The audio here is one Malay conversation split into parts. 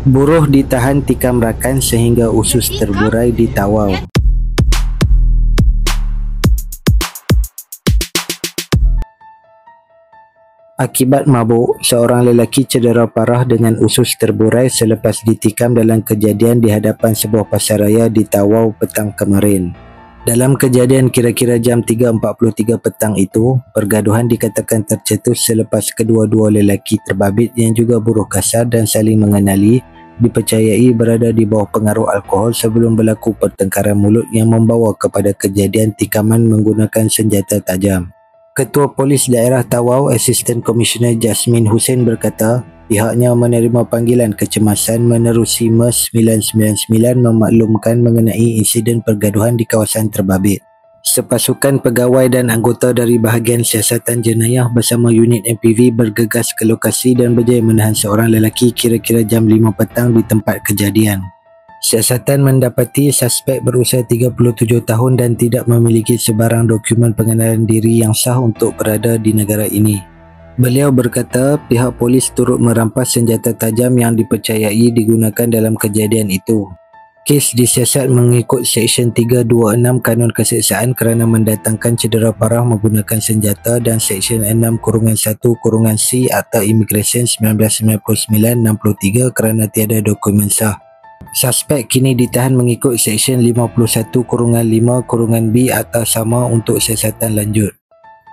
Buruh ditahan tikam rakan sehingga usus terburai di Tawau. Akibat mabuk, seorang lelaki cedera parah dengan usus terburai selepas ditikam dalam kejadian di hadapan sebuah pasaraya di Tawau petang kemarin. Dalam kejadian kira-kira jam 3.43 petang itu, pergaduhan dikatakan tercetus selepas kedua-dua lelaki terbabit yang juga buruh kasar dan saling mengenali dipercayai berada di bawah pengaruh alkohol sebelum berlaku pertengkaran mulut yang membawa kepada kejadian tikaman menggunakan senjata tajam. Ketua Polis Daerah Tawau, Asisten Komisioner Jasmin Hussein berkata, pihaknya menerima panggilan kecemasan menerusi MES 999 memaklumkan mengenai insiden pergaduhan di kawasan terbabit. Sepasukan pegawai dan anggota dari bahagian siasatan jenayah bersama unit MPV bergegas ke lokasi dan berjaya menahan seorang lelaki kira-kira jam 5 petang di tempat kejadian. Siasatan mendapati suspek berusia 37 tahun dan tidak memiliki sebarang dokumen pengenalan diri yang sah untuk berada di negara ini. Beliau berkata pihak polis turut merampas senjata tajam yang dipercayai digunakan dalam kejadian itu. Kes disiasat mengikut Seksyen 326 Kanun Keseksaan kerana mendatangkan cedera parah menggunakan senjata dan Seksyen 6-1-C Akta Imigresen 1999-63 kerana tiada dokumen sah. Suspek kini ditahan mengikut Seksyen 51-5-B Akta Sama untuk siasatan lanjut.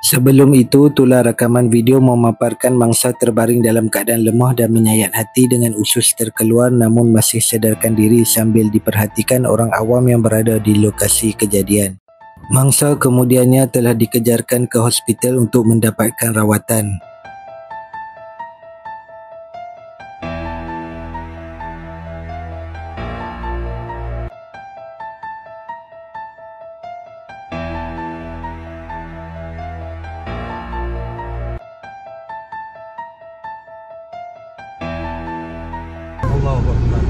Sebelum itu, tular rakaman video memaparkan mangsa terbaring dalam keadaan lemah dan menyayat hati dengan usus terkeluar namun masih sedarkan diri sambil diperhatikan orang awam yang berada di lokasi kejadian. Mangsa kemudiannya telah dikejarkan ke hospital untuk mendapatkan rawatan. Allahu Akbar.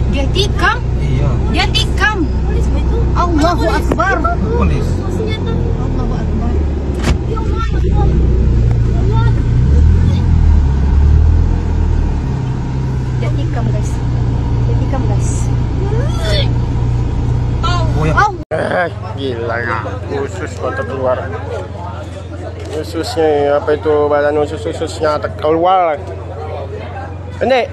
Dia tikam? Iya. Dia tikam. Allahu Akbar. Polis. Allahu Akbar. Dia tikam guys. Dia tikam guys. Oh ya. Gila ya, usus kau terkeluar. Ususnya apa itu badan ususnya terkeluar. Pendek.